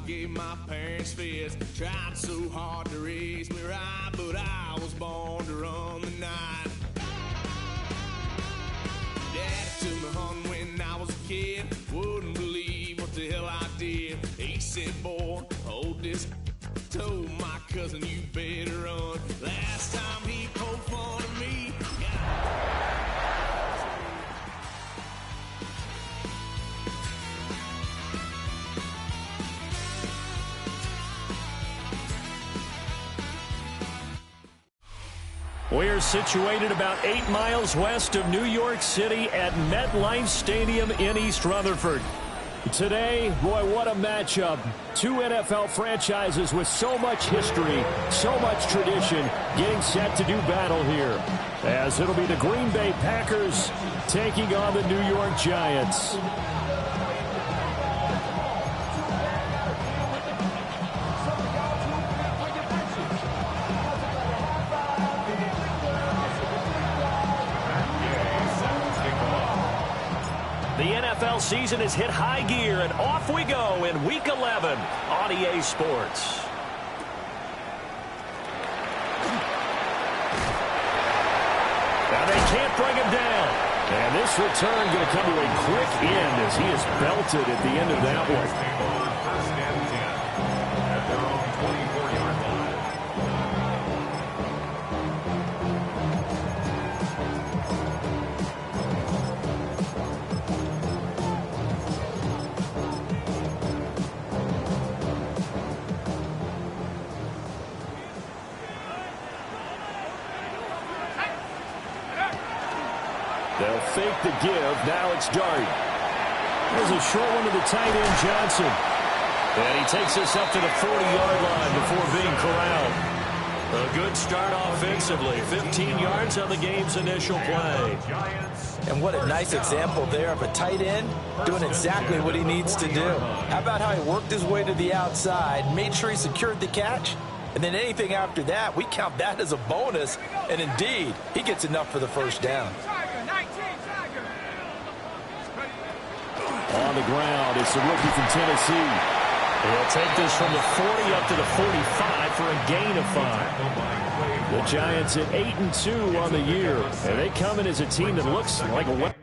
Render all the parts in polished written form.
gave my parents fits. Tried so hard to raise me right, but I was born to run the night. Dad took me hunting when I was a kid. Wouldn't believe what the hell I did. He said, boy, hold this. Told my cousin, you better run. Last time he poked fun of me. We're situated about 8 miles west of New York City at MetLife Stadium in East Rutherford. Today, boy, what a matchup. Two NFL franchises with so much history, so much tradition, getting set to do battle here. As it'll be the Green Bay Packers taking on the New York Giants. The NFL season has hit high gear, and off we go in Week 11 on EA Sports. Now they can't bring him down. And this return going to come to a quick end as he is belted at the end of that one. They'll fake the give. Now it's Dart. There's a short one to the tight end, Johnson. And he takes us up to the 40-yard line before being corralled. A good start offensively. 15 yards on the game's initial play. And what a nice example there of a tight end doing exactly what he needs to do. How about how he worked his way to the outside, made sure he secured the catch, and then anything after that, we count that as a bonus. And indeed, he gets enough for the first down. On the ground, it's the rookie from Tennessee. He'll take this from the 40 up to the 45 for a gain of 5. The Giants at 8-2 on the year, and they come in as a team that looks like a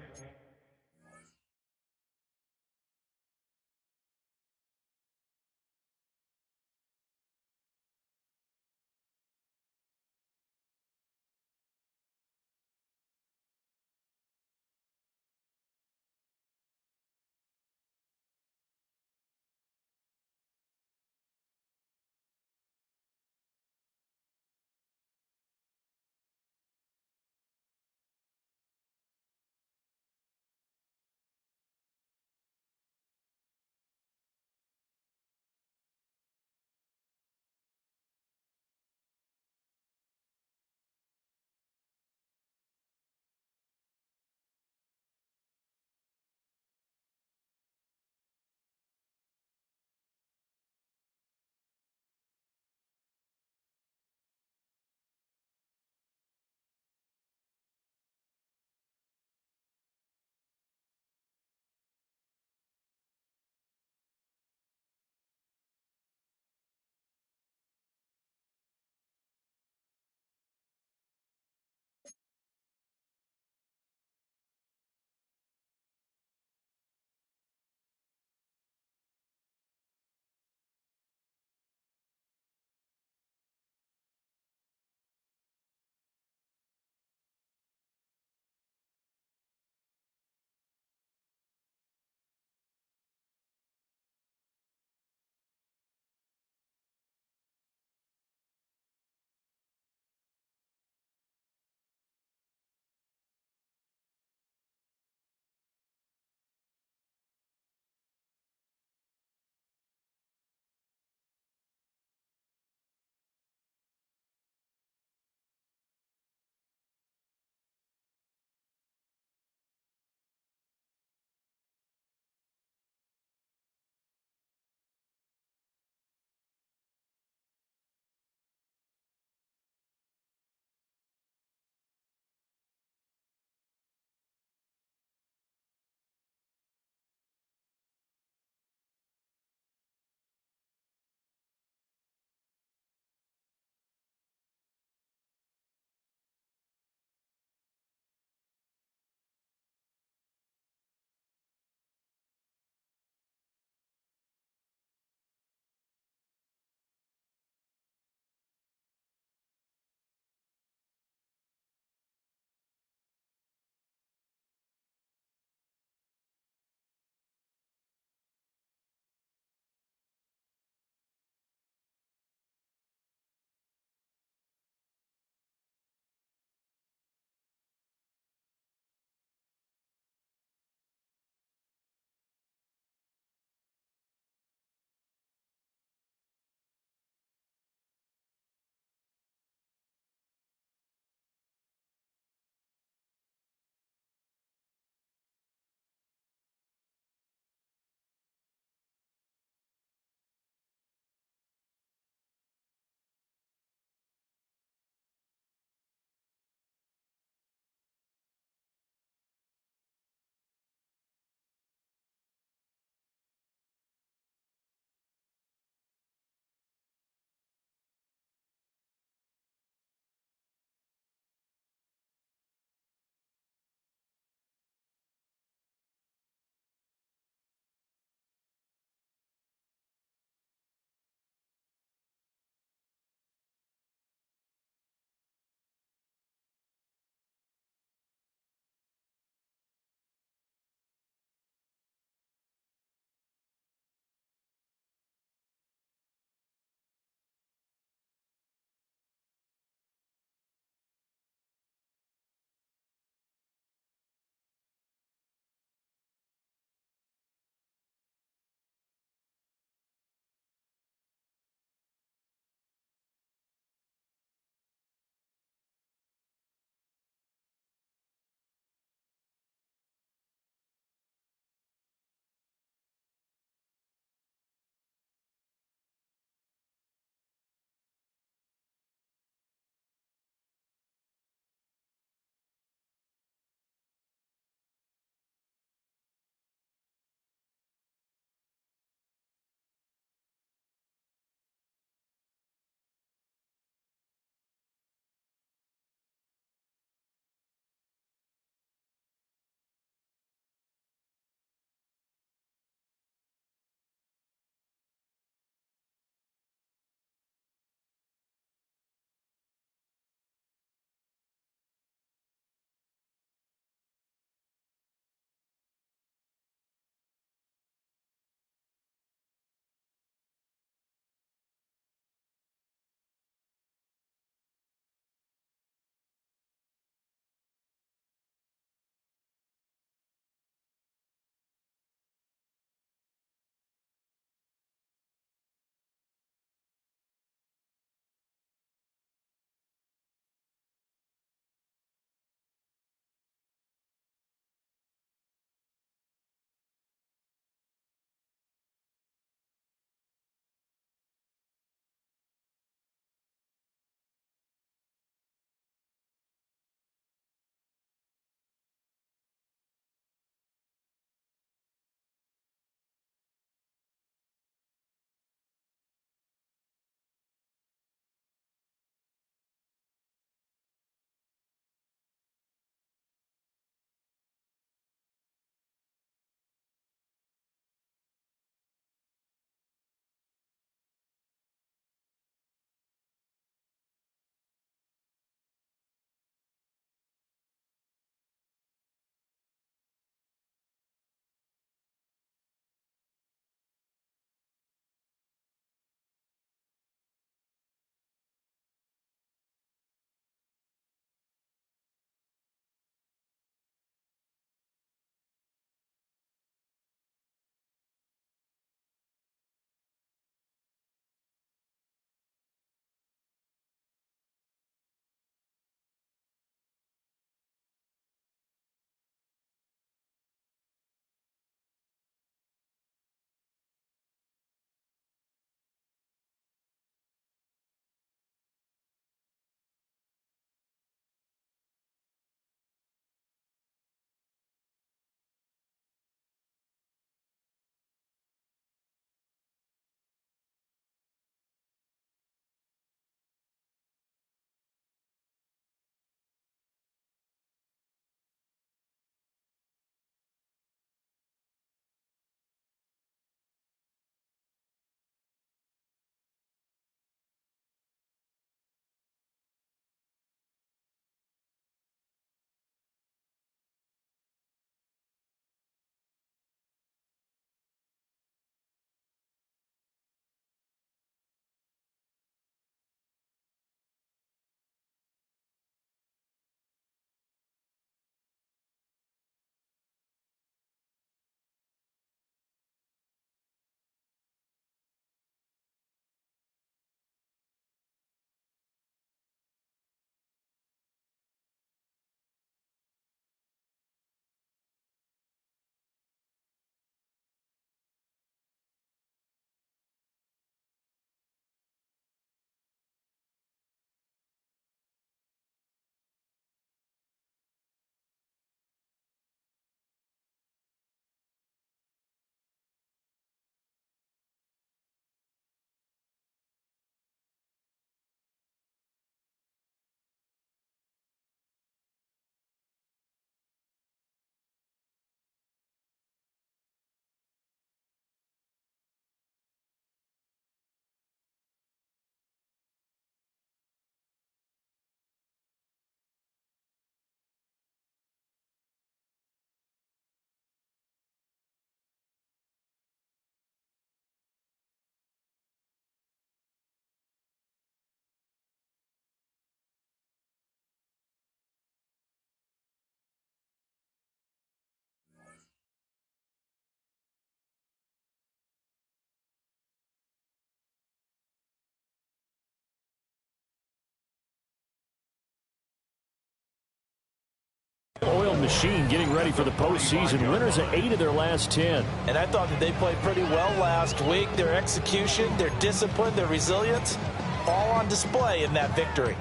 machine getting ready for the postseason. Winners of 8 of their last 10. And I thought that they played pretty well last week. Their execution, their discipline, their resilience, all on display in that victory.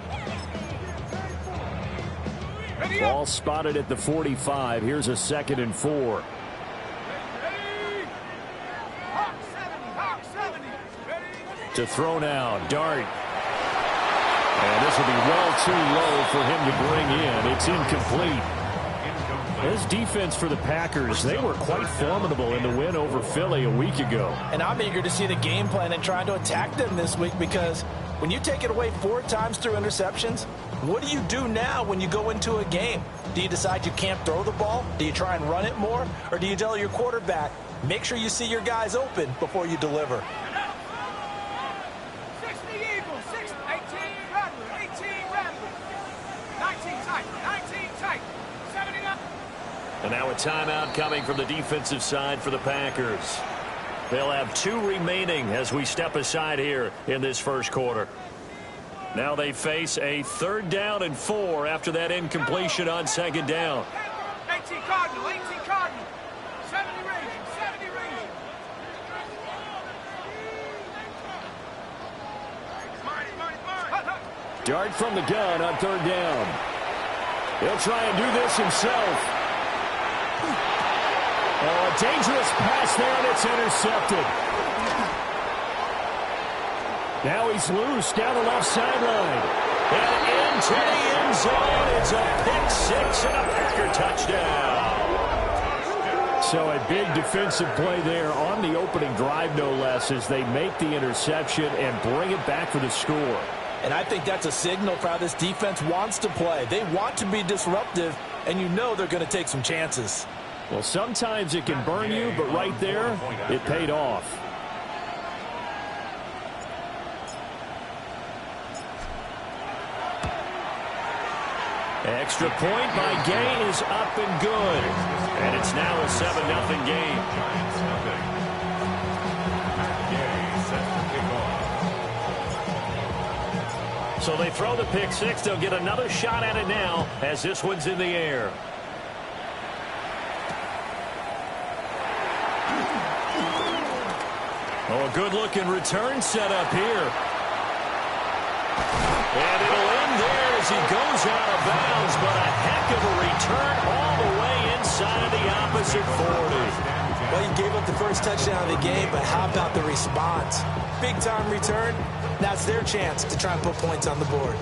Ball spotted at the 45. Here's a 2nd and 4. To throw now, Dart. And this will be well too low for him to bring in. It's incomplete. This defense for the Packers, they were quite formidable in the win over Philly a week ago. And I'm eager to see the game plan and trying to attack them this week, because when you take it away 4 times through interceptions, what do you do now when you go into a game? Do you decide you can't throw the ball? Do you try and run it more? Or do you tell your quarterback, make sure you see your guys open before you deliver? And now a timeout coming from the defensive side for the Packers. They'll have 2 remaining as we step aside here in this first quarter. Now they face a 3rd down and 4 after that incompletion on 2nd down. 18 Cardinal, 18 Cardinal. 70 Rangers, 70 Rangers. Dart from the gun on 3rd down. He'll try and do this himself. Oh, a dangerous pass there, and it's intercepted. Now he's loose down the left sideline. And into the end zone. It's a pick 6 and a Packer touchdown. So a big defensive play there on the opening drive, no less, as they make the interception and bring it back for the score. And I think that's a signal for how this defense wants to play. They want to be disruptive, and you know they're going to take some chances. Well, sometimes it can burn you, but right there, it paid off. Extra point by Gay is up and good. And it's now a 7-0 game. So they throw the pick 6. They'll get another shot at it now as this one's in the air. Oh, a good-looking return set up here. And it'll end there as he goes out of bounds, but a heck of a return all the way inside the opposite 40. Well, you gave up the first touchdown of the game, but how about the response? Big-time return. Now it's their chance to try and put points on the board.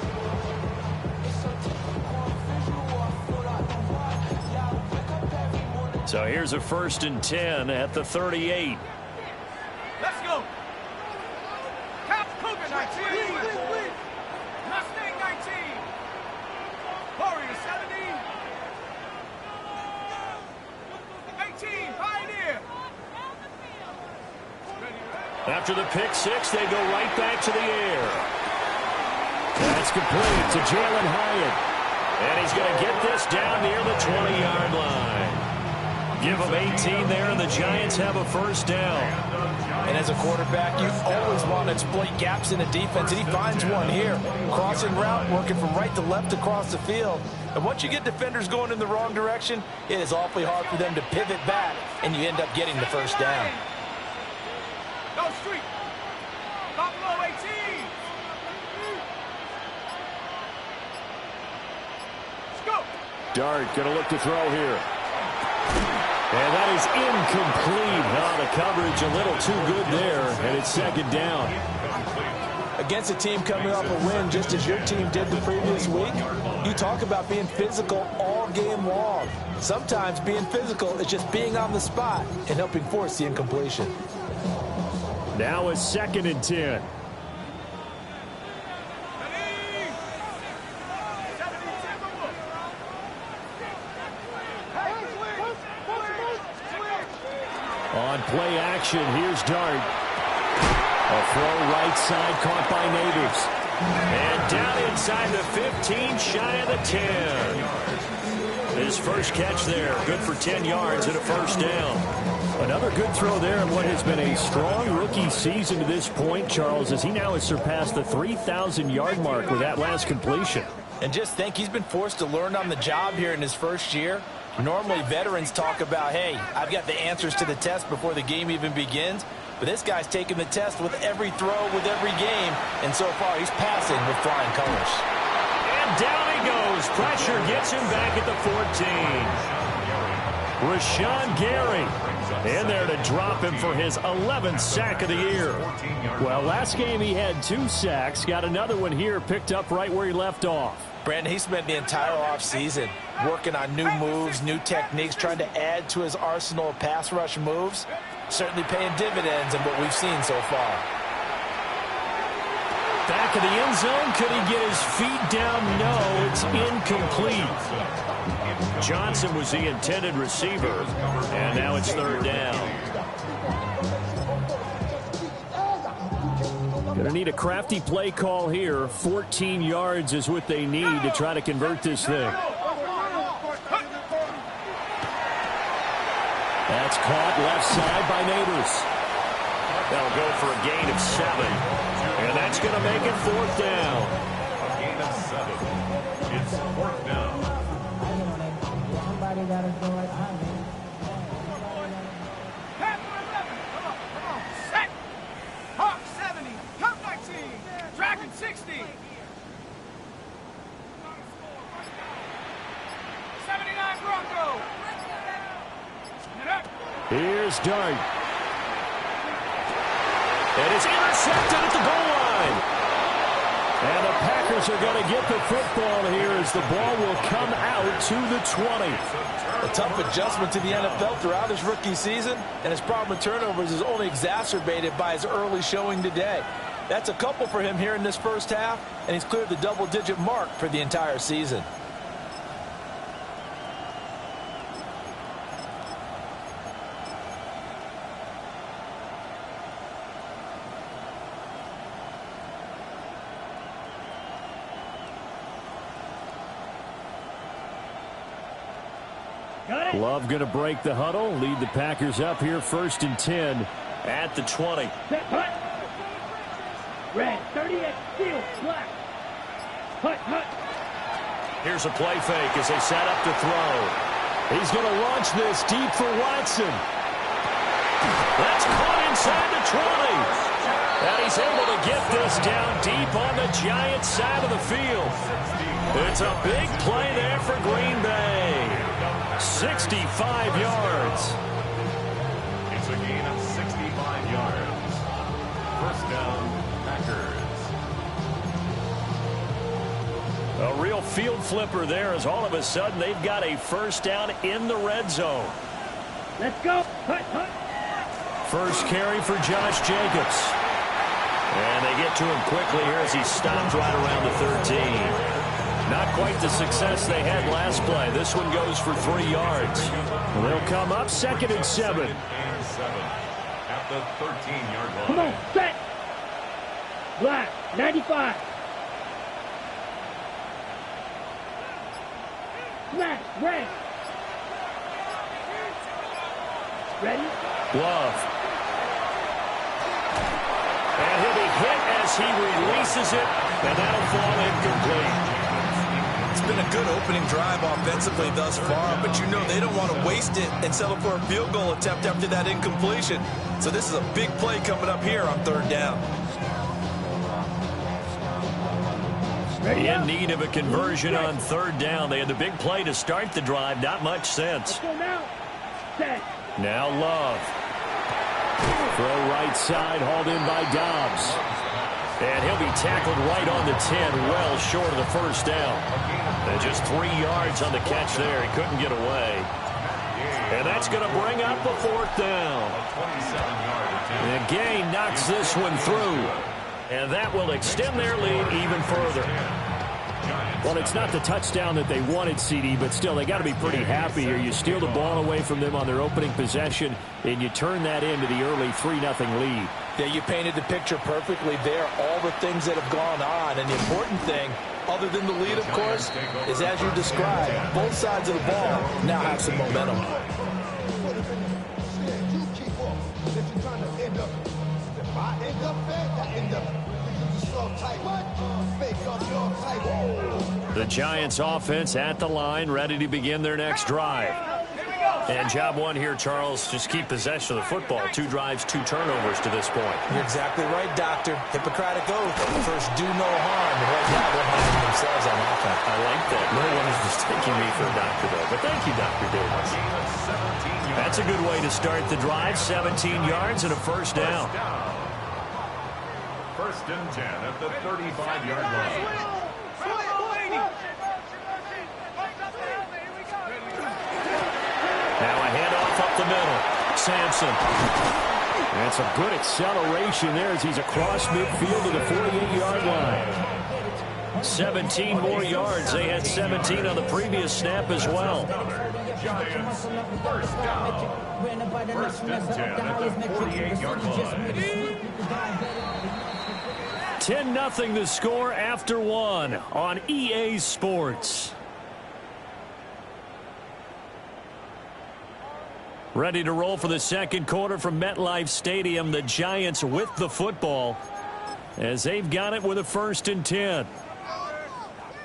So here's a 1st and 10 at the 38. Let's go. Cap Cougar 19. Mustang 19. Warrior 70. 18. Pioneer. After the pick 6, they go right back to the air. That's complete to Jalen Hyatt. And he's going to get this down near the 20-yard line. Give him 18 there, and the Giants have a 1st down. And as a quarterback, you always want to exploit gaps in a defense, and he finds one here. Crossing route, working from right to left across the field. And once you get defenders going in the wrong direction, it is awfully hard for them to pivot back, and you end up getting the 1st down. Go street. Buffalo 18. Let's go. Dart going to look to throw here. And that is incomplete. Oh, the coverage a little too good there, and it's 2nd down. Against a team coming off a win, just as your team did the previous week, you talk about being physical all game long. Sometimes being physical is just being on the spot and helping force the incompletion. Now a 2nd and 10. On play action, here's Dart. A throw right side caught by Neighbors. And down inside the 15, shy of the 10. His first catch there, good for 10 yards and a 1st down. Another good throw there in what has been a strong rookie season to this point, Charles, as he now has surpassed the 3,000-yard mark with that last completion. And just think, he's been forced to learn on the job here in his first year. Normally, veterans talk about, hey, I've got the answers to the test before the game even begins. But this guy's taking the test with every throw, with every game. And so far, he's passing with flying colors. And down he goes. Pressure gets him back at the 14. Rashawn Gary in there to drop him for his 11th sack of the year. Well, last game he had 2 sacks. Got another one here, picked up right where he left off. Brandon, he spent the entire offseason working on new moves, new techniques, trying to add to his arsenal of pass rush moves. Certainly paying dividends in what we've seen so far. Back of the end zone. Could he get his feet down? No, it's incomplete. Johnson was the intended receiver, and now it's 3rd down. Going to need a crafty play call here. 14 yards is what they need to try to convert this thing. That's caught left side by Neighbors. They'll go for a gain of 7. And that's going to make it 4th down. A gain of 7. It's 4th down. Somebody got to go right behind me. Set. Hawk 70. Come 19. Dragon 60. 79 Bronco. Here's Dart. And it's intercepted at the goal line. And the Packers are going to get the football here as the ball will come out to the 20. A tough adjustment to the NFL throughout his rookie season, and his problem with turnovers is only exacerbated by his early showing today. That's a couple for him here in this first half, and he's cleared the double-digit mark for the entire season. Love going to break the huddle, lead the Packers up here 1st and 10 at the 20. Set, hut. Red, 38, steel, black. Hut, hut. Here's a play fake as they set up to throw. He's going to launch this deep for Watson. That's caught inside the 20. And he's able to get this down deep on the Giants side of the field. It's a big play there for Green Bay. 65 yards. It's a gain of 65 yards. 1st down, Packers. A real field flipper there as all of a sudden they've got a 1st down in the red zone. Let's go. Hut, hut. First carry for Josh Jacobs. And they get to him quickly here as he stopped right around the 13. Not quite the success they had last play. This one goes for 3 yards. They'll come up 2nd and 7. At the 13-yard line. Come on, set. Black, 95. Black, red. Ready? Love. And he'll be hit as he releases it, and that'll fall incomplete. It's been a good opening drive offensively thus far, but you know they don't want to waste it and settle for a field goal attempt after that incompletion. So this is a big play coming up here on 3rd down. In need of a conversion on 3rd down. They had the big play to start the drive. Not much sense. Now Love. Throw right side, hauled in by Dobbs. And he'll be tackled right on the 10, well short of the 1st down. And just 3 yards on the catch there. He couldn't get away. And that's going to bring up a 4th down. And Gay knocks this one through. And that will extend their lead even further. Well, it's not the touchdown that they wanted, CD, but still, they got to be pretty happy here. You steal the ball away from them on their opening possession, and you turn that into the early 3-0 lead. Yeah, you painted the picture perfectly there, all the things that have gone on. And the important thing, other than the lead, of course, is as you described, both sides of the ball now have some momentum. Fake up your type. The Giants offense at the line, ready to begin their next drive. And job one here, Charles, just keep possession of the football. 2 drives, 2 turnovers to this point. You're exactly right, Doctor. Hippocratic oath. First, do no harm. And right now, they're harming themselves on offense. I like that. No one is mistaking me for a doctor, though. But thank you, Dr. Davis. That's a good way to start the drive. 17 yards and a first down. First and 10 at the 35-yard line. Now a handoff up the middle. Sampson. And some good acceleration there as he's across midfield to the 48-yard line. 17 more yards. They had 17 on the previous snap as well. Giants first down. First and 10 at the 48-yard line. 10-0 the score after 1 on EA Sports. Ready to roll for the second quarter from MetLife Stadium. The Giants with the football as they've got it with a first and 10.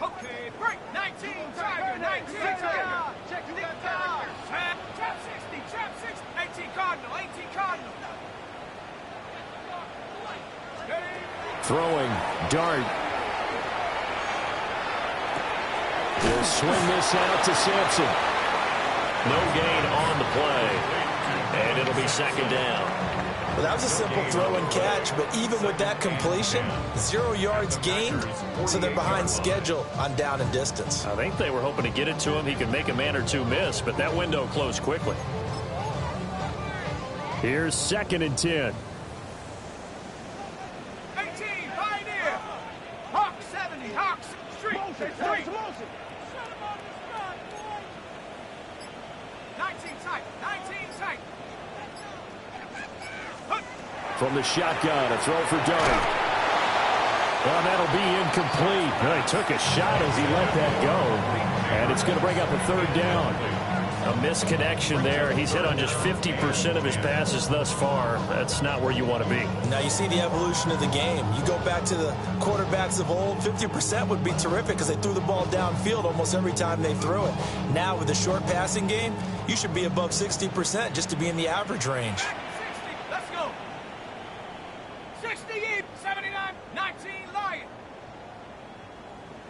Okay, break. 19, Tiger, 19, Tiger. Check the Tiger. Trap 60, trap 60. 18 Cardinal, 18 Cardinal. Throwing, Dart. They'll swing this out to Sampson. No gain on the play. And it'll be second down. Well, that was a simple throw and catch, but even with that completion, 0 yards gained, so they're behind schedule on down and distance. I think they were hoping to get it to him. He could make a man or two miss, but that window closed quickly. Here's second and 10. 18, Pioneer. Hawk 70, Hawks, Street, Street. 19 tight, 19 tight. From the shotgun, a throw for Dart. Well, that'll be incomplete. Well, he took a shot as he let that go. And it's going to bring up a third down. A misconnection there. He's hit on just 50% of his passes thus far. That's not where you want to be. Now you see the evolution of the game. You go back to the quarterbacks of old, 50% would be terrific because they threw the ball downfield almost every time they threw it. Now with the short passing game, you should be above 60% just to be in the average range. 60, let's go. 68, 79, 19, Lion.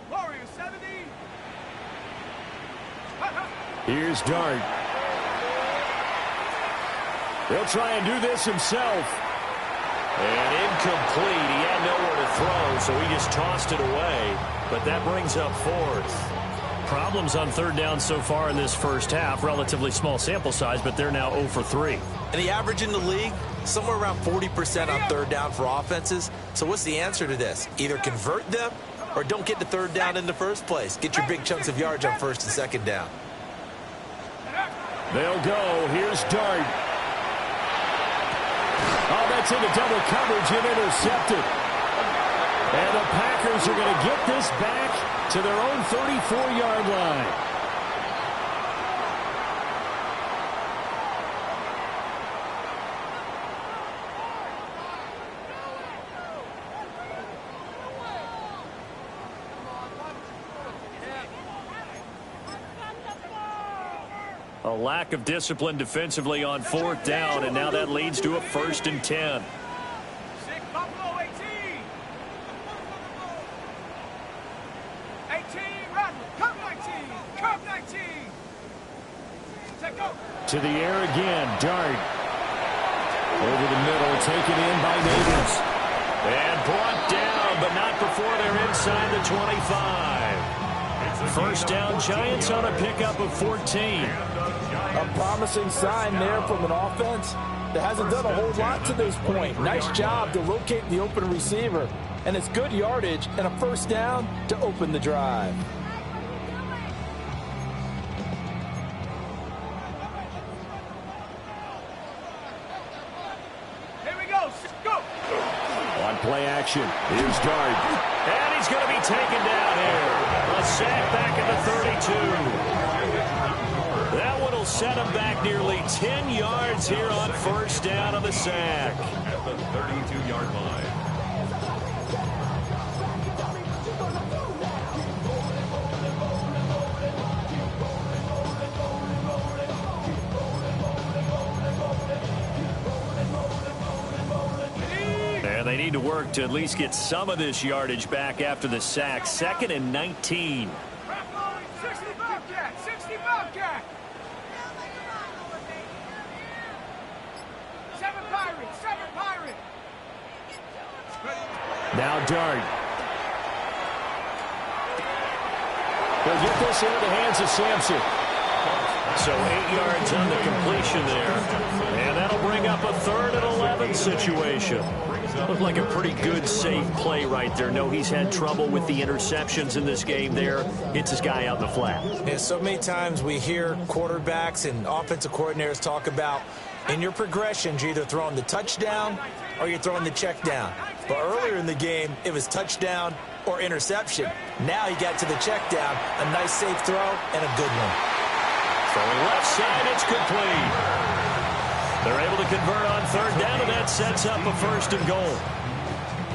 Warriors 70. Here's Dart. He'll try and do this himself. And incomplete. He had nowhere to throw, so he just tossed it away. But that brings up fourth. Problems on third down so far in this first half. Relatively small sample size, but they're now 0 for 3. And the average in the league, somewhere around 40% on third down for offenses. So what's the answer to this? Either convert them or don't get the third down in the first place. Get your big chunks of yards on first and second down. They'll go. Here's Dart. Oh, that's into double coverage and intercepted. And the Packers are going to get this back to their own 34-yard line. A lack of discipline defensively on fourth down, and now that leads to a first and 10. Sick Buffalo 18. 18, Radley. Curve 19. Curve 19. Take go. To the air again. Dart. Over the middle. Taken in by Neighbors. And brought down, but not before they're inside the 25. First down, Giants on a pickup of 14. A promising sign there from an offense that hasn't done a whole lot to this point. Nice job to locate the open receiver. And it's good yardage and a first down to open the drive. Here we go. Go. On play action, here's Dart. And he's going to be taken down here. A sack back at the 32. That one will set him back nearly 10 yards here on first down on the sack. At the 32-yard line. need to work to at least get some of this yardage back after the sack. 2nd and 19. 60 Bobcat! 60 Bobcat! 7 Pirate! 7 Pirate! Now Dart. He'll get this into the hands of Sampson. So 8 yards on the completion there. And that'll bring up a 3rd and 11 situation. Looked like a pretty good, safe play right there. No, he's had trouble with the interceptions in this game there. Hits his guy out in the flat. Yeah, so many times we hear quarterbacks and offensive coordinators talk about in your progressions, you're either throwing the touchdown or you're throwing the check down. But earlier in the game, it was touchdown or interception. Now he got to the check down, a nice safe throw, and a good one. Throwing left side, it's complete. They're able to convert on 3rd down, and that sets up a 1st and goal.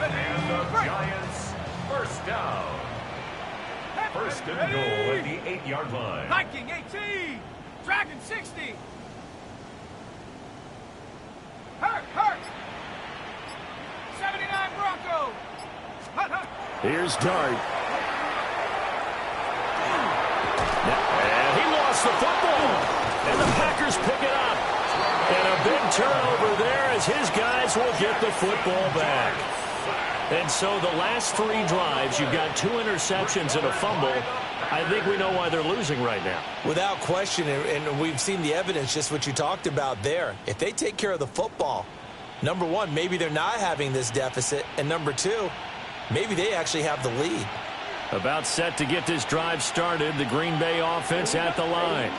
And the Giants, 1st down. 1st and goal at the 8-yard line. Viking 18! Dragon 60! Hurt! 79 Broncos! Here's Dart. And he lost the football. And the Packers pick it up. And a big turnover there as his guys will get the football back. And so the last 3 drives, you've got 2 interceptions and a fumble. I think we know why they're losing right now. Without question, and we've seen the evidence, just what you talked about there. If they take care of the football, number 1, maybe they're not having this deficit. And number 2, maybe they actually have the lead. About set to get this drive started, the Green Bay offense at the line.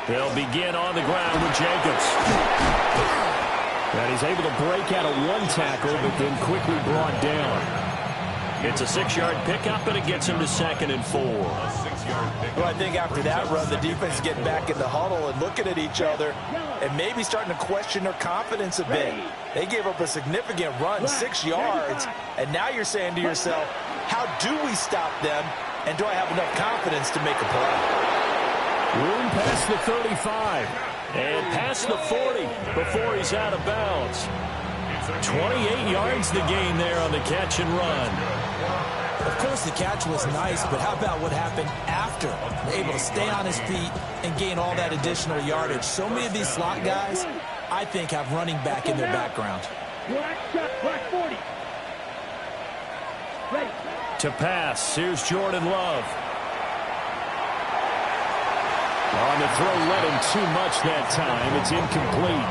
They'll begin on the ground with Jacobs. And he's able to break out of 1 tackle, but then quickly brought down. It's a 6-yard pickup, and it gets him to 2nd and 4. Well, I think after that run, the defense is getting back in the huddle and looking at each other and maybe starting to question their confidence a bit. They gave up a significant run, 6 yards, and now you're saying to yourself, how do we stop them, and do I have enough confidence to make a play? Room past the 35 and past the 40 before he's out of bounds. 28 yards the gain there on the catch and run. Of course, the catch was nice, but how about what happened after? Able to stay on his feet and gain all that additional yardage. So many of these slot guys, I think, have running back in their background. Black 40. Ready. To pass, here's Jordan Love. On the throw, led him too much that time. It's incomplete.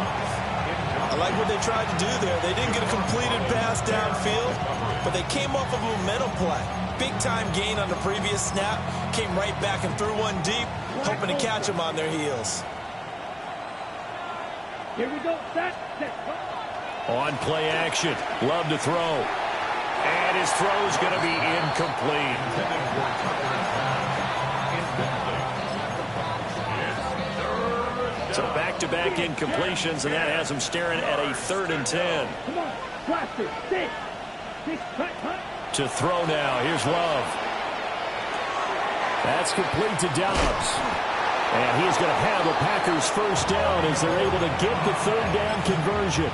I like what they tried to do there. They didn't get a completed pass downfield, but they came off of a momentum play. Big-time gain on the previous snap. Came right back and threw one deep, hoping to catch them on their heels. Here we go. Set. On play action. Love to throw. And his throw's going to be incomplete. So back-to-back incompletions, and that has him staring at a 3rd and 10. Come on. Blaster. 6. To throw now. Here's Love. That's complete to Dobbs. And he's going to have the Packers 1st down as they're able to get the 3rd down conversion.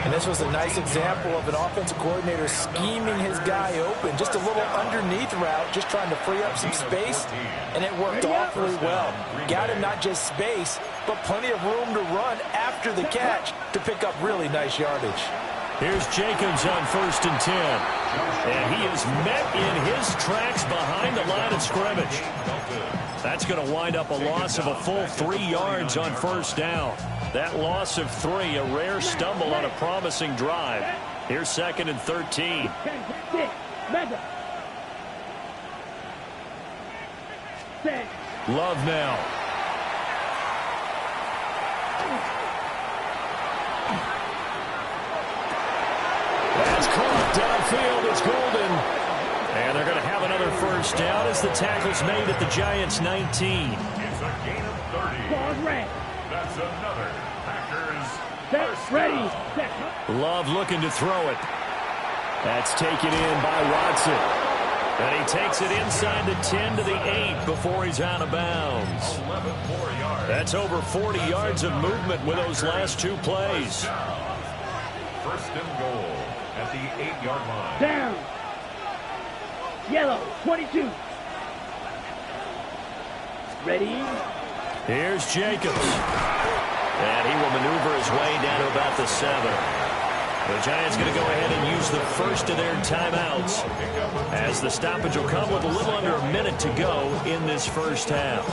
And this was a nice example of an offensive coordinator scheming his guy open. Just a little underneath route, just trying to free up some space, and it worked awfully well. Got him not just space, but plenty of room to run after the catch to pick up really nice yardage. Here's Jacobs on 1st and 10. And he is met in his tracks behind the line of scrimmage. That's going to wind up a loss of a full 3 yards on 1st down. That loss of 3, a rare stumble on a promising drive. Here's 2nd and 13. Love now. That's caught downfield. It's Golden. And they're going to have another 1st down as the tackle's made at the Giants' 19. It's a gain of 30. That's another Packers first ready. Love looking to throw it. That's taken in by Watson. And he takes it inside the 10 to the 8 before he's out of bounds. 11 more yards. That's over 40 yards of movement with those last 2 plays. 1st and goal. at the 8-yard line. Down. Yellow, 22. Ready? Here's Jacobs. And he will maneuver his way down to about the 7. The Giants going to go ahead and use the first of their timeouts, as the stoppage will come with a little under a minute to go in this first half.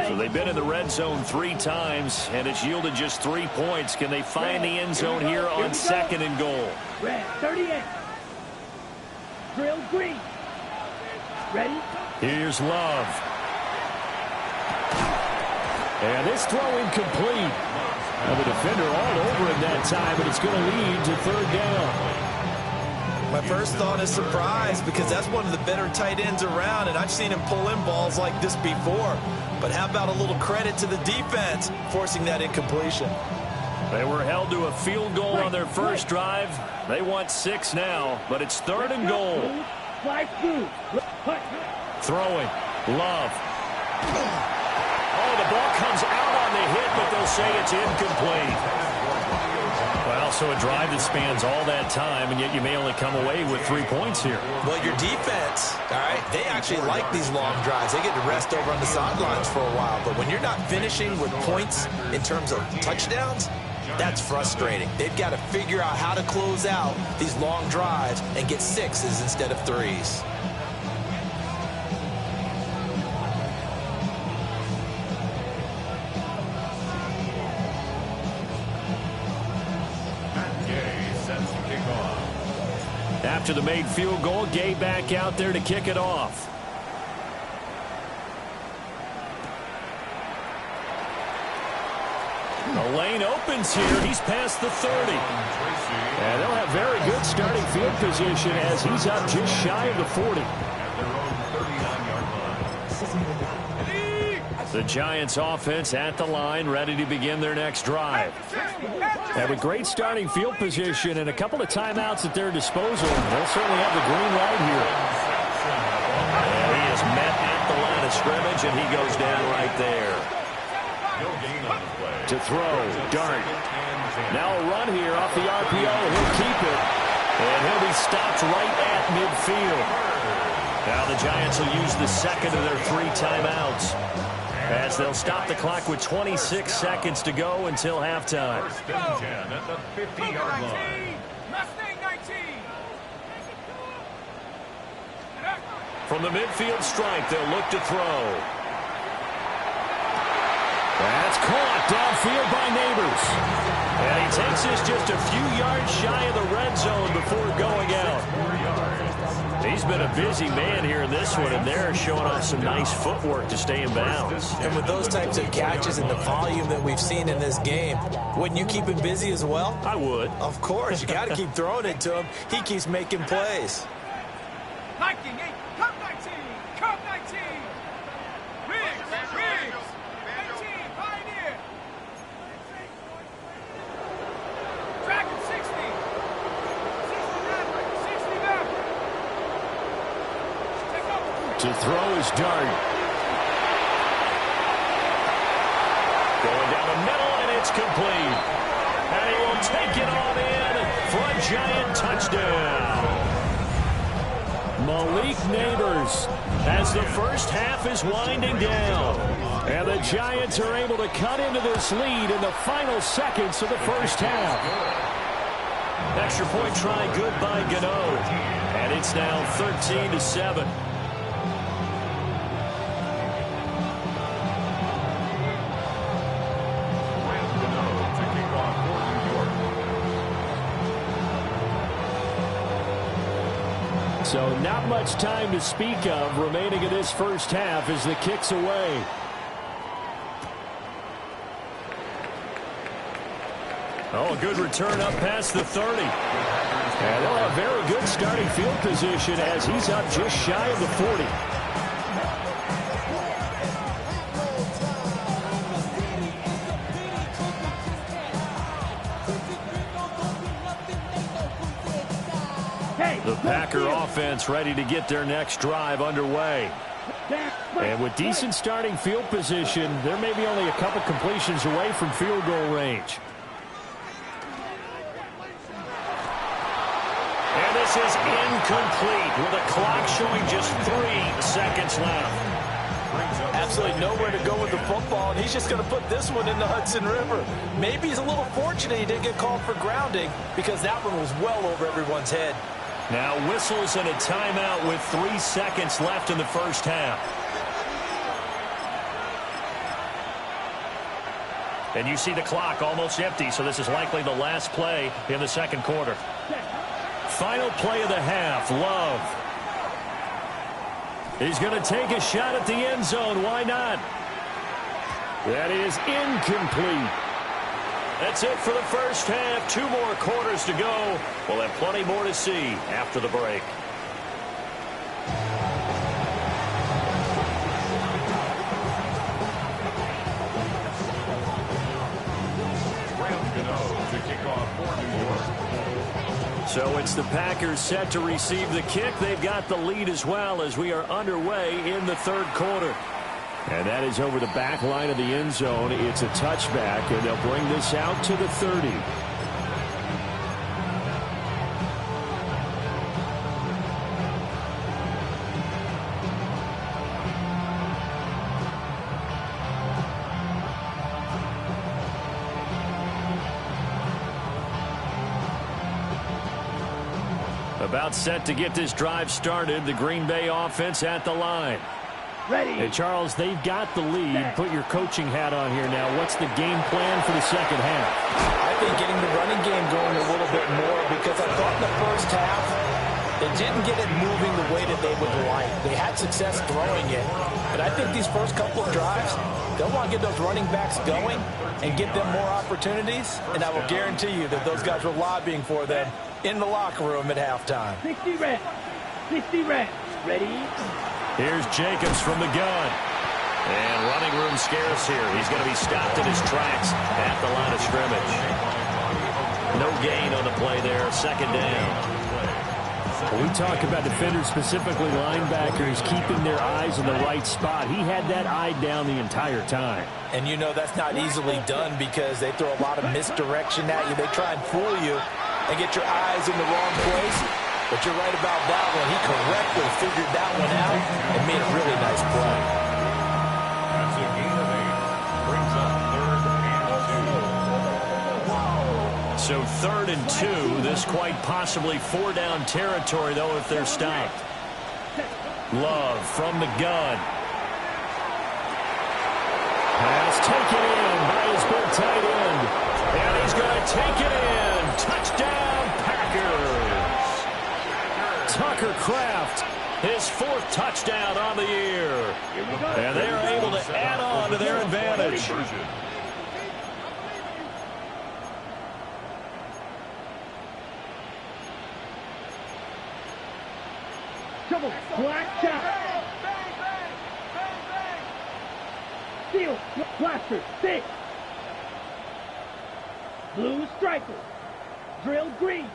So they've been in the red zone 3 times, and it's yielded just 3 points. Can they find the end zone here on 2nd and goal? Red, 38. Drill green. Ready? Here's Love. And this throw incomplete. And the defender all over him that time, and it's going to lead to 3rd down. My first thought is surprise, because that's one of the better tight ends around, and I've seen him pull in balls like this before. But how about a little credit to the defense forcing that incompletion? They were held to a field goal on their first drive. They want 6 now, but it's 3rd and goal. Throwing. Love. Oh, the ball comes out on the hit, but they'll say it's incomplete. Well, so a drive that spans all that time, and yet you may only come away with 3 points here. Well, your defense, all right, they actually like these long drives. They get to rest over on the sidelines for a while. But when you're not finishing with points in terms of touchdowns, that's frustrating. They've got to figure out how to close out these long drives and get 6s instead of 3s. After the made field goal, Gay back out there to kick it off. The lane opens here. He's past the 30. And they'll have very good starting field position as he's up just shy of the 40. The Giants offense at the line, ready to begin their next drive. Have a great starting field position and a couple of timeouts at their disposal. They'll certainly have the green light here. And he is met at the line of scrimmage, and he goes down right there. To throw, Dart. Now a run here off the RPO. He'll keep it. And he'll be stopped right at midfield. Now the Giants will use the second of their 3 timeouts, as they'll stop the clock with 26 seconds to go until halftime. First and 10 at the 50-yard line. Mustang 19. From the midfield stripe, they'll look to throw. That's caught downfield by Neighbors. And he takes this just a few yards shy of the red zone before going out. He's been a busy man here in this one, and they're showing off some nice footwork to stay in bounds. And with those types of catches and the volume that we've seen in this game, wouldn't you keep him busy as well? I would. Of course. You got to keep throwing it to him. He keeps making plays. Viking 8, Cup 19, Cup 19. Riggs, 18, Pioneer. Dragon 60, 60 back. To throw is Dart. Going down the middle, and it's complete. And he will take it on in for a Giant touchdown. Malik Neighbors, as the first half is winding down. And the Giants are able to cut into this lead in the final seconds of the first half. Extra point try good by Gano. And it's now 13-7. So not much time to speak of remaining in this first half as the kick's away. Oh, a good return up past the 30. And they'll have very good starting field position as he's up just shy of the 40. The Packer offense ready to get their next drive underway. And with decent starting field position, they're maybe only a couple completions away from field goal range. And this is incomplete with a clock showing just 3 seconds left. Absolutely nowhere to go with the football, and he's just going to put this one in the Hudson River. Maybe he's a little fortunate he didn't get called for grounding because that one was well over everyone's head. Now whistles and a timeout with 3 seconds left in the first half. And you see the clock almost empty, so this is likely the last play in the second quarter. Final play of the half, Love. He's going to take a shot at the end zone. Why not? That is incomplete. That's it for the first half. 2 more quarters to go. We'll have plenty more to see after the break. To kick off for New York. So it's the Packers set to receive the kick. They've got the lead as well as we are underway in the third quarter. And that is over the back line of the end zone. It's a touchback, and they'll bring this out to the 30. About set to get this drive started. The Green Bay offense at the line. Ready. Hey, Charles, they've got the lead. Put your coaching hat on here now. What's the game plan for the second half? I think getting the running game going a little bit more because I thought in the first half they didn't get it moving the way that they would like. They had success throwing it. But I think these first couple of drives, they'll want to get those running backs going and get them more opportunities. And I will guarantee you that those guys were lobbying for them in the locker room at halftime. 60 reps. 60 reps. Ready? Here's Jacobs from the gun. And running room scarce here. He's going to be stopped in his tracks at the line of scrimmage. No gain on the play there. Second down. We talk about defenders, specifically linebackers, keeping their eyes in the right spot. He had that eye down the entire time. And you know that's not easily done because they throw a lot of misdirection at you. They try and fool you and get your eyes in the wrong place. But you're right about that one. He correctly figured that one out and made a really nice play. That's a gain of 8. Brings up 3rd and 2. So 3rd and 2. This quite possibly 4-down territory, though, if they're stopped. Love from the gun. Pass taken in by his big tight end. And he's going to take it in. Touchdown, Packers. Tucker Kraft, his 4th touchdown on the year. And they are able to add on to their advantage. Double black shot. Steel blaster 6. Blue striker. Drill green.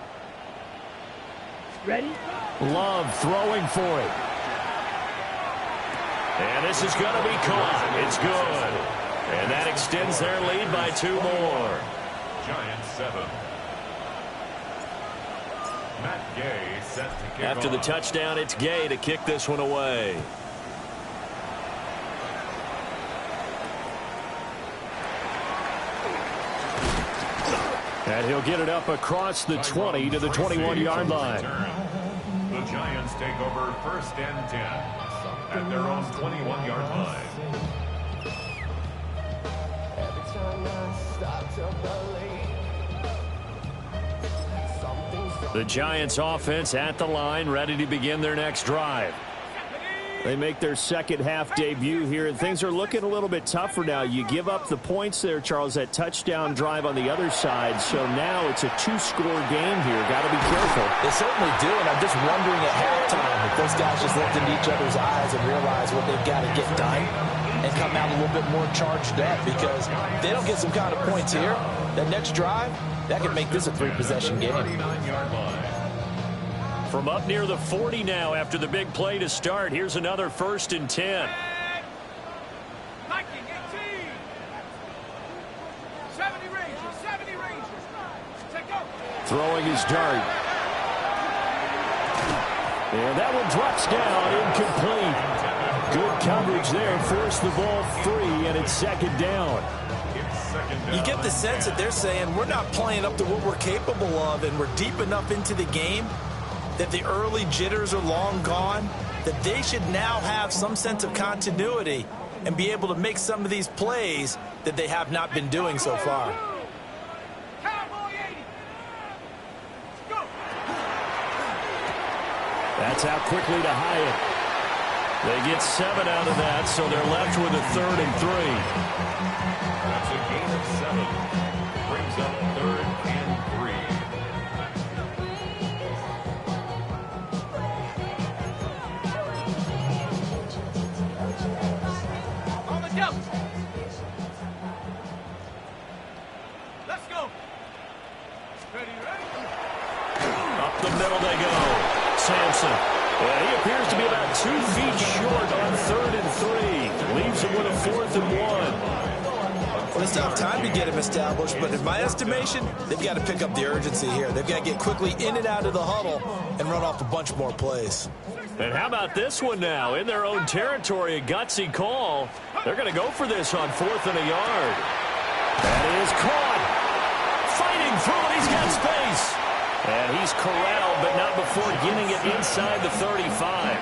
Ready? Love throwing for it. And this is going to be caught. It's good. And that extends their lead by 2 more. Giants 7. Matt Gay set to kick After the off. touchdown, it's Gay to kick this one away. And he'll get it up across the 20 to the 21-yard line. The Giants take over 1st and 10 at their own 21-yard line. The Giants offense at the line, ready to begin their next drive. They make their second half debut here, and things are looking a little bit tougher now. You give up the points there, Charles, that touchdown drive on the other side. So now it's a 2-score game here. Got to be careful. They certainly do, and I'm just wondering at halftime if those guys just looked into each other's eyes and realize what they've got to get done and come out a little bit more charged up, because if they don't get some kind of points here, that next drive, that could make this a 3-possession game. 39-yard line. From up near the 40 now after the big play to start. Here's another 1st and 10. Viking 18. 70 Rangers. 70 Rangers. Take go. Throwing his dart. And that one drops down, incomplete. Good coverage there, forced the ball free, and it's 2nd down. You get the sense that they're saying we're not playing up to what we're capable of, and we're deep enough into the game that the early jitters are long gone, that they should now have some sense of continuity and be able to make some of these plays that they have not been doing so far. Cowboy 80. Go. That's out quickly to Hyatt. They get 7 out of that, so they're left with a 3rd and 3. That's a gain of 7. Brings up 3rd and 3. On the double. Let's go. Ready, ready. Up the middle they go. Sampson. Yeah, he appears to be about 2 feet short on 3rd and 3. Leaves him with a 4th and 1. Well, it's not time to get him established, but in my estimation, they've got to pick up the urgency here. They've got to get quickly in and out of the huddle and run off a bunch more plays. And how about this one now? In their own territory, a gutsy call. They're going to go for this on 4th and a yard. That is caught. Fighting through it. He's got space. And he's corralled, but not before getting it inside the 35.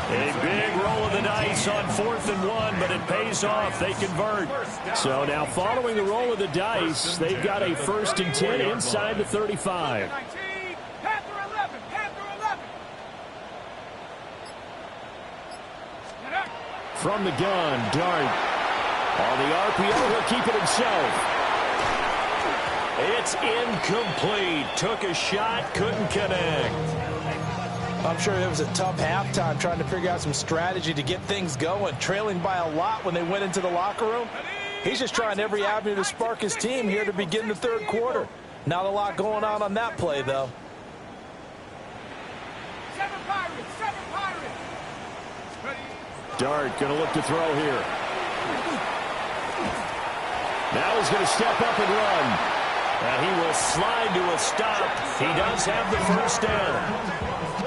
A big roll of the dice on 4th and 1, but it pays off. They convert. So now following the roll of the dice, they've got a 1st and 10 inside the 35. 19. Panther 11. Panther 11. Get up. From the gun, Dart. On the RPO, he'll keep it himself. It's incomplete. Took a shot, couldn't connect. I'm sure it was a tough halftime trying to figure out some strategy to get things going. Trailing by a lot when they went into the locker room. He's just trying every avenue to spark his team here to begin the 3rd quarter. Not a lot going on that play, though. 7 Pirates. 7 Pirates. Ready. Dart going to look to throw here. Now he's going to step up and run. And he will slide to a stop. He does have the 1st down.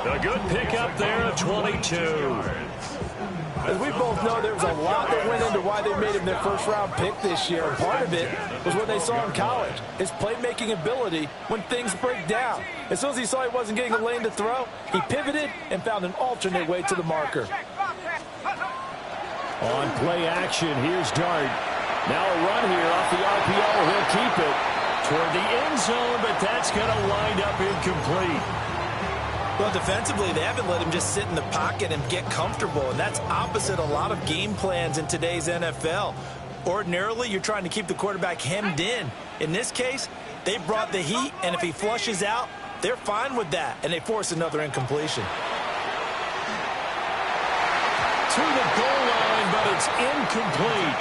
A good pickup there at 22. As we both know, there was a lot that went into why they made him their 1st-round pick this year. And part of it was what they saw in college, his playmaking ability when things break down. As soon as he saw he wasn't getting a lane to throw, he pivoted and found an alternate way to the marker. On play action, here's Dart. Now a run here off the RPO. He'll keep it toward the end zone, but that's going to wind up incomplete. Well, defensively, they haven't let him just sit in the pocket and get comfortable, and that's opposite a lot of game plans in today's NFL. Ordinarily, you're trying to keep the quarterback hemmed in. In this case, they brought the heat, and if he flushes out, they're fine with that, and they force another incompletion. To the goal line, but it's incomplete.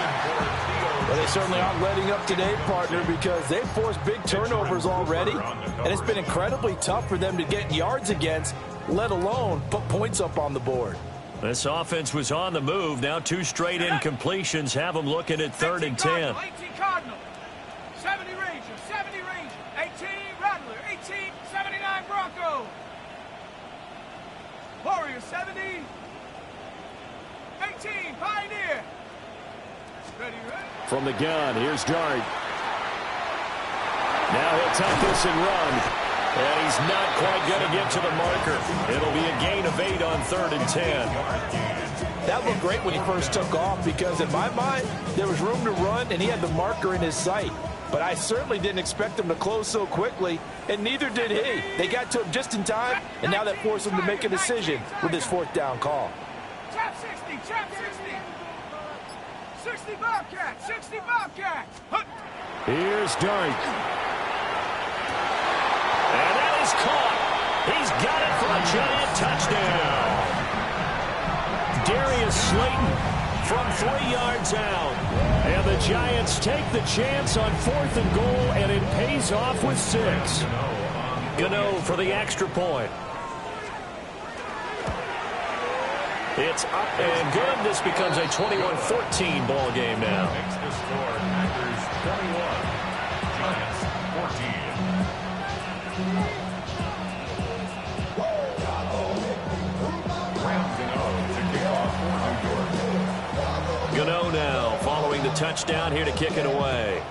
Well, they certainly aren't letting up today, partner, because they've forced big turnovers already, and it's been incredibly tough for them to get yards against, let alone put points up on the board. This offense was on the move. Now 2 straight incompletions have them looking at 3rd and 10. 18 Cardinal. 70 Rangers. 70 Rangers. 18 Rattler. 18 79 Bronco. Warriors 70. 18 Pioneer. Ready, ready. From the gun, here's Dart. Now he'll take this and run. And he's not quite going to get to the marker. It'll be a gain of 8 on 3rd and 10. That looked great when he first took off because, in my mind, there was room to run and he had the marker in his sight. But I certainly didn't expect him to close so quickly, and neither did he. They got to him just in time, and now that forced him to make a decision with his 4th down call. Trap 60. Trap 60. 60 Bobcat. 60 Bobcat. Here's Dart. And that is caught. He's got it for a giant touchdown. Darius Slayton from 3 yards out. And the Giants take the chance on 4th and goal, and it pays off with 6. Gano for the extra point. It's up and good. This becomes a 21-14 ball game now. Makes the score Packers 21, Giants 14. Rams to kick off for New York. Gano now following the touchdown here to kick it away.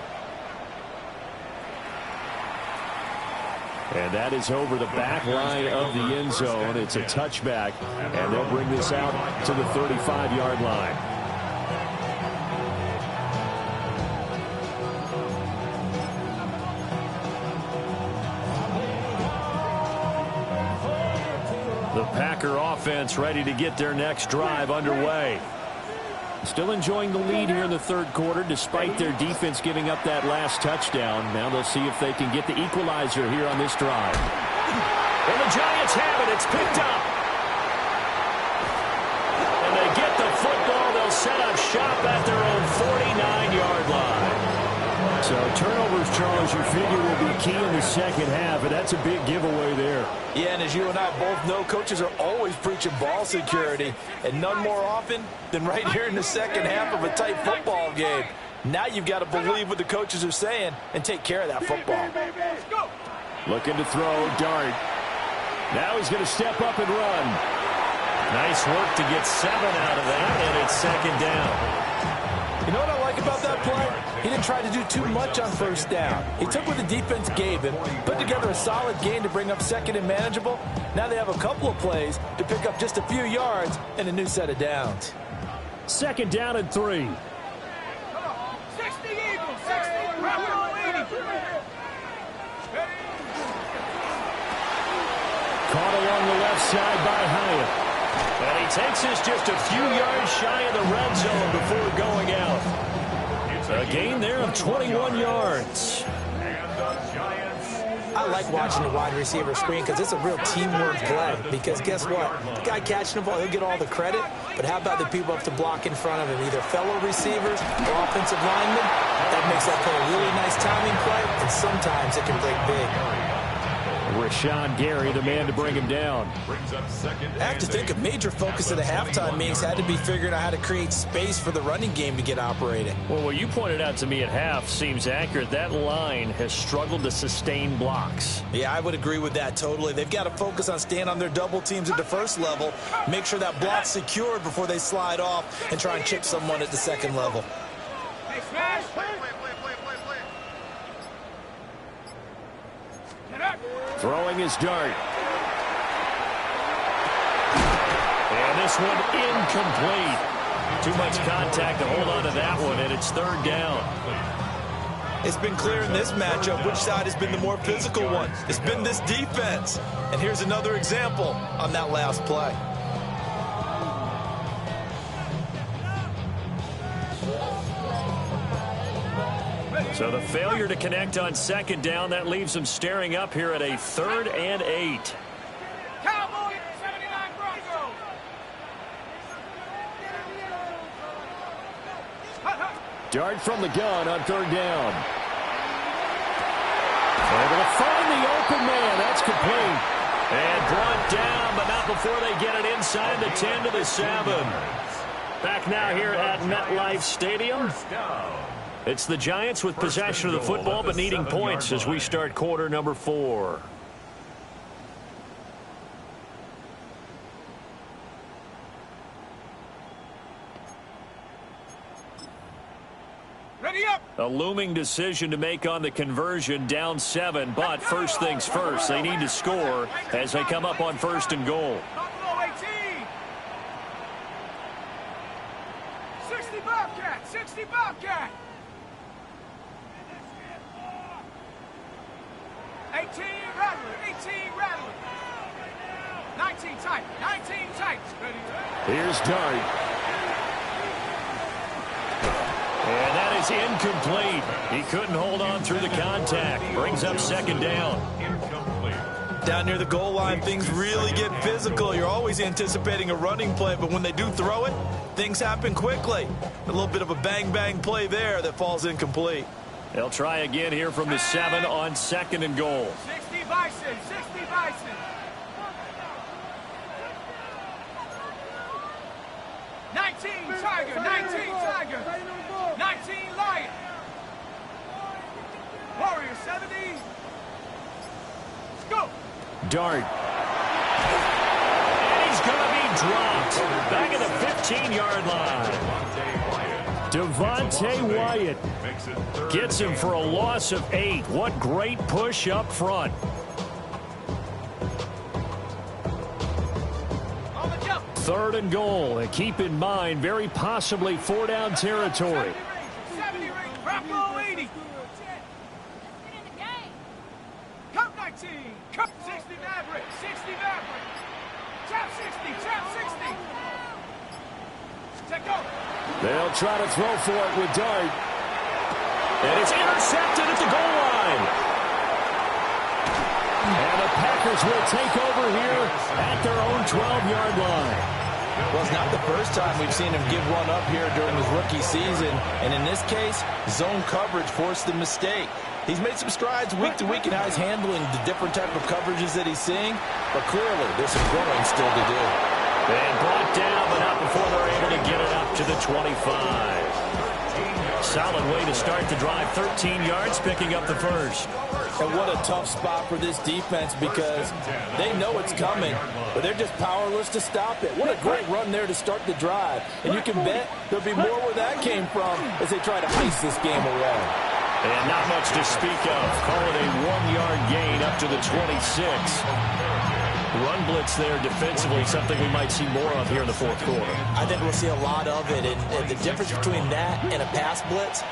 And that is over the back line of the end zone. It's a touchback, and they'll bring this out to the 35-yard line. The Packer offense ready to get their next drive underway. Still enjoying the lead here in the third quarter despite their defense giving up that last touchdown. Now they'll see if they can get the equalizer here on this drive. And the Giants have it. It's picked up. And they get the football. They'll set up shop at their own 49-yard line. So turnovers, Charles, you figure will be key in the second half, and that's a big giveaway there. Yeah, and as you and I both know, coaches are always preaching ball security, and none more often than right here in the second half of a tight football game. Now you've got to believe what the coaches are saying and take care of that football. Looking to throw, Dart. Now he's going to step up and run. Nice work to get 7 out of that, and it's second down. You know what I like about that play? He didn't try to do too much on first down. He took what the defense gave him, put together a solid game to bring up second and manageable. Now they have a couple of plays to pick up just a few yards and a new set of downs. Second down and 3. 60 Eagles, 60, Bravo 80. Caught along the left side by Hyatt. And he takes us just a few yards shy of the red zone before going out. A gain there of 21 yards. I like watching the wide receiver screen because it's a real teamwork play. Because guess what? The guy catching the ball, he'll get all the credit. But how about the people up to block in front of him? Either fellow receivers or offensive linemen. That makes that play a really nice timing play. And sometimes it can break big. Rashawn Gary, the man to bring him down. I have to think a major focus of the halftime meetings had to be figuring out how to create space for the running game to get operating. Well, what you pointed out to me at half seems accurate. That line has struggled to sustain blocks. Yeah, I would agree with that totally. They've got to focus on staying on their double teams at the first level, make sure that block's secured before they slide off and try and chip someone at the second level. Hey, smash. Throwing his dart. And this one incomplete. Too much contact to hold on to that one, and it's third down. It's been clear in this matchup which side has been the more physical one. It's been this defense. And here's another example on that last play. So the failure to connect on second down, that leaves them staring up here at a 3rd and 8. Cowboys, 79 Broncos. Dart from the gun on third down. Able to find the open man. That's complete. And brought down, but not before they get it inside the 10 to the 7. Back now here at MetLife Stadium. It's the Giants with possession of the football, but needing points as we start quarter number 4. Ready up. A looming decision to make on the conversion, down 7, but first things first, they need to score as they come up on 1st and goal. Buffalo 18. 60 Bobcat, 60 Bobcat. 18 Rattler, 18 Rattler. 19 tight, 19 tight. Ready. Here's Dart. And that is incomplete. He couldn't hold on through the contact. Brings up second down. Down near the goal line, things really get physical. You're always anticipating a running play, but when they do throw it, things happen quickly. A little bit of a bang-bang play there that falls incomplete. They'll try again here from the 7 on 2nd and goal. 60 Bison, 60 Bison. 18 Tiger, 19 Tiger, 19 Lion. Warrior 70. Let's go. Dart. And he's going to be dropped. Back at the 15-yard line. Devontae Wyatt gets him for a loss of 8. What great push up front. On the jump. 3rd and goal. And keep in mind, very possibly 4-down territory. 70 ring. Bravo 80. Cup 19. Cup 60 Maverick. 60 Maverick. Trap 60. Trap 60. Take over. They'll try to throw for it with Dart. And it's intercepted at the goal line. And the Packers will take over here at their own 12-yard line. Well, it's not the first time we've seen him give one up here during his rookie season. And in this case, zone coverage forced the mistake. He's made some strides week to week in how he's handling the different type of coverages that he's seeing. But clearly, there's some growing still to do. And brought down, but not before they're able to get it up to the 25. Solid way to start the drive. 13 yards, picking up the first. And what a tough spot for this defense because they know it's coming, but they're just powerless to stop it. What a great run there to start the drive. And you can bet there'll be more where that came from as they try to ice this game away. And not much to speak of. Call it a 1-yard gain up to the 26. Run blitz there defensively, something we might see more of here in the fourth quarter. I think we'll see a lot of it, and the difference between that and a pass blitz,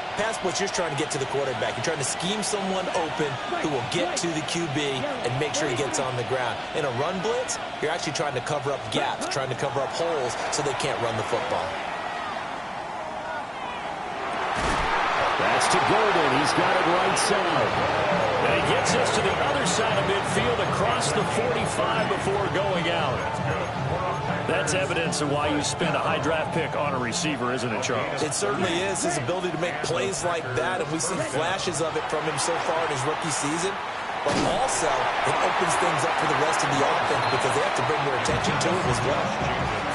you're trying to get to the quarterback. You're trying to scheme someone open who will get to the QB and make sure he gets on the ground. In a run blitz, you're actually trying to cover up gaps, trying to cover up holes so they can't run the football. That's to Golden. He's got it right side. And he gets us to the other side of midfield across the 45 before going out. That's evidence of why you spend a high draft pick on a receiver, isn't it, Charles? It certainly is. His ability to make plays like that, and we see flashes of it from him so far in his rookie season. But also, it opens things up for the rest of the offense because they have to bring their attention to him as well.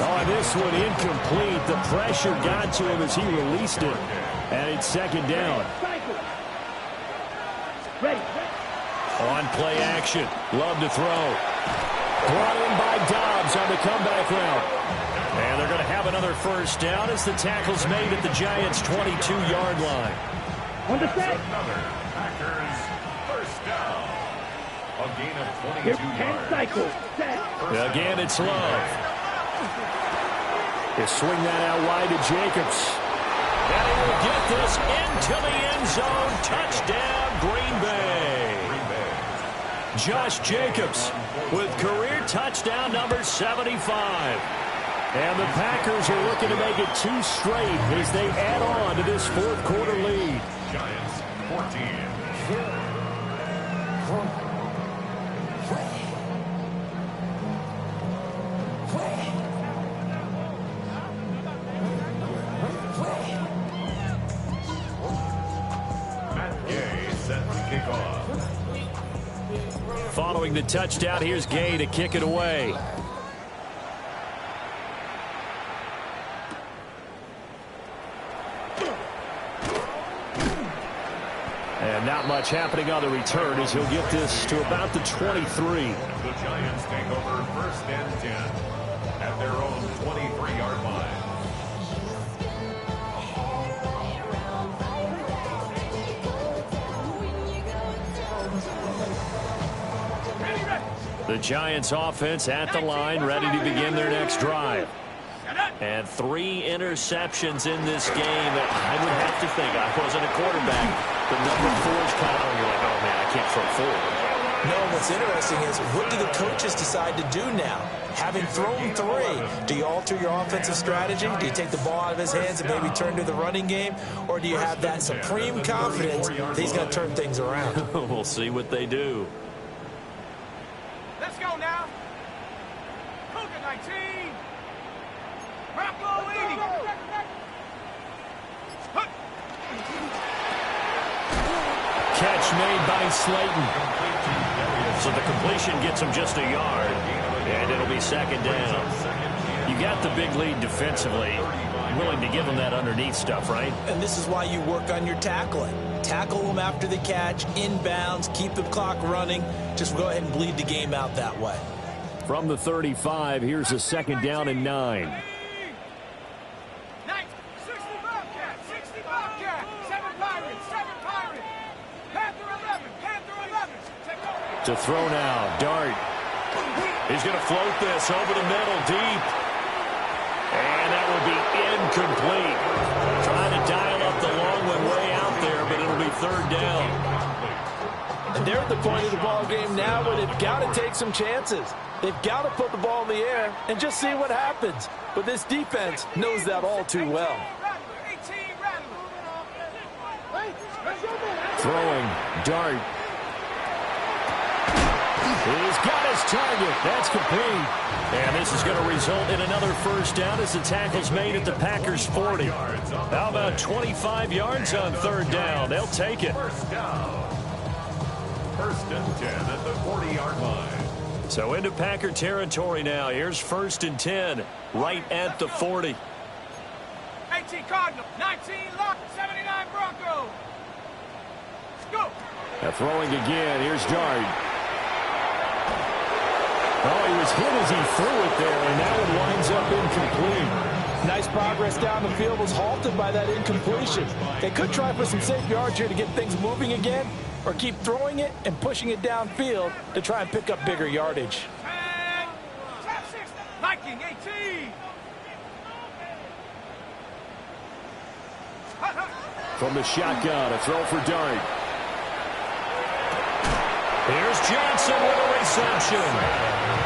Oh, this one incomplete. The pressure got to him as he released it. And it's 2nd down. Ready. On play action. Love to throw. Brought in by Dobbs on the comeback route. And they're going to have another first down as the tackle's made at the Giants' 22-yard line. On the set. Another Packers first down. A gain of 22 Here's 10 yards. cycles. Set. Again, it's Love. You swing that out wide to Jacobs. And he will get this into the end zone. Touchdown, Green Bay. Josh Jacobs with career touchdown number 75. And the Packers are looking to make it 2 straight as they add on to this fourth quarter lead. Giants 14. Following the touchdown, here's Gay to kick it away. And not much happening on the return as he'll get this to about the 23. The Giants take over 1st and 10 at their own 23-yard line. The Giants offense at the line, ready to begin their next drive. And 3 interceptions in this game. I would have to think, I wasn't a quarterback, but number 4 is kind of, you're like, oh man, I can't throw 4. No, what's interesting is what do the coaches decide to do now? Having thrown 3, do you alter your offensive strategy? Do you take the ball out of his hands and maybe turn to the running game? Or do you have that supreme confidence that he's going to turn things around? We'll see what they do. Let's go now. Cougar 19. Bravo 80. Catch made by Slayton. So the completion gets him just a yard, and it'll be 2nd down. You got the big lead defensively. willing to give them that underneath stuff, right? And this is why you work on your tackling. Tackle them after the catch, inbounds, keep the clock running. Just go ahead and bleed the game out that way. From the 35, here's a second down and 9. 60 Bobcat, 60 Bobcat, 7 Pirates, 7 Pirates. Panther 11, Panther 11. To throw now, Dart. He's going to float this over the middle, deep. And that will be incomplete. Trying to dial up the long one way out there, but it'll be third down. And they're at the point of the ball game now where they've got to take some chances. They've got to put the ball in the air and just see what happens. But this defense knows that all too well. Throwing, Dart. He's got his target. That's complete. And this is going to result in another first down as the tackle's made at the Packers' 40. How about 25 yards on third down? They'll take it. First down. First and 10 at the 40-yard line. So into Packer territory now. Here's first and 10 right at the 40. 18 Cardinal, 19 Lock, 79 Bronco. Go. Now throwing again. Here's Dart. Oh, he was hit as he threw it there, and that one winds up incomplete. Nice progress down the field was halted by that incompletion. They could try for some safe yards here to get things moving again, or keep throwing it and pushing it downfield to try and pick up bigger yardage. Trap 6, Viking 18. From the shotgun, a throw for Dart. Here's Johnson with a reception.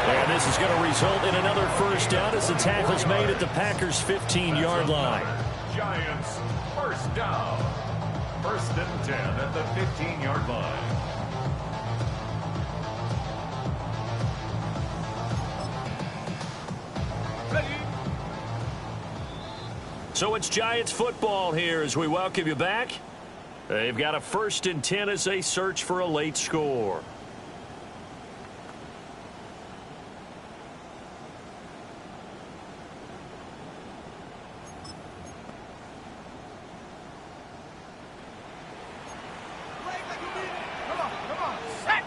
And this is going to result in another first down as the tackle's made at the Packers' 15-yard line. Giants, first down. First and 10 at the 15-yard line. So it's Giants football here as we welcome you back. They've got a first and 10 as they search for a late score. Come on, set.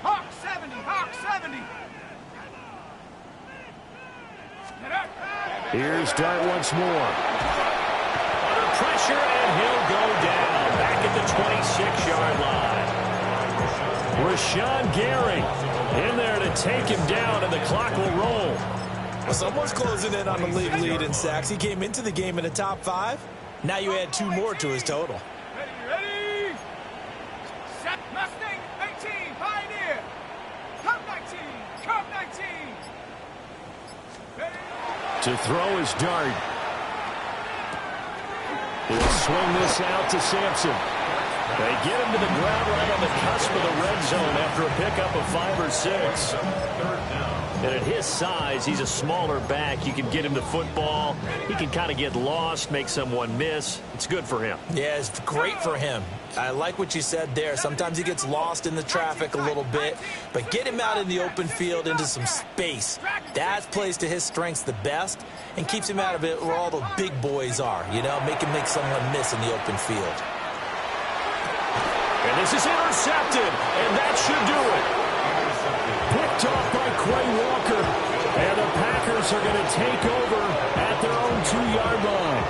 Hawk 70, Hawk 70. Here's Dart once more. Under pressure, and he'll go down. Back at the 26-yard line. Rashawn Gary in there to take him down, and the clock will roll. Well, someone's closing in on the league lead in sacks. He came into the game in the top 5. Now you add 2 more to his total. Ready. Set. Mustang 18, Pioneer. Come 19, come 19. Ready. To throw is Dart. He'll swing this out to Sampson. They get him to the ground right on the cusp of the red zone after a pickup of 5 or 6. And at his size, he's a smaller back. You can get him the football. He can kind of get lost, make someone miss. It's good for him. Yeah, it's great for him. I like what you said there. Sometimes he gets lost in the traffic a little bit, but get him out in the open field into some space. That plays to his strengths the best and keeps him out of it where all the big boys are, you know, make someone miss in the open field. And this is intercepted, and that should do it. Picked off by Quay Walker, and the Packers are going to take over at their own 2-yard line.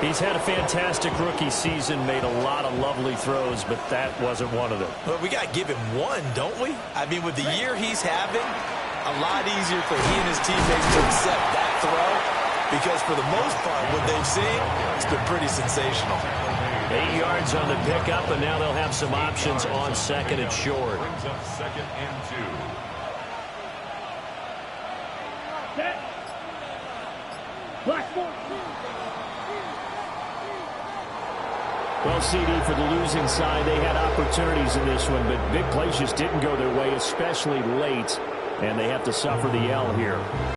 He's had a fantastic rookie season, made a lot of lovely throws, but that wasn't one of them. Well, we got to give him one, don't we? I mean, with the year he's having, a lot easier for he and his teammates to accept that throw, because for the most part, what they've seen, it's been pretty sensational. 8 yards on the pickup, and now they'll have some options on second and short. Brings up second and 2. Set. Blackmore. Well, CD, for the losing side, they had opportunities in this one, but big plays just didn't go their way, especially late, and they have to suffer the L here.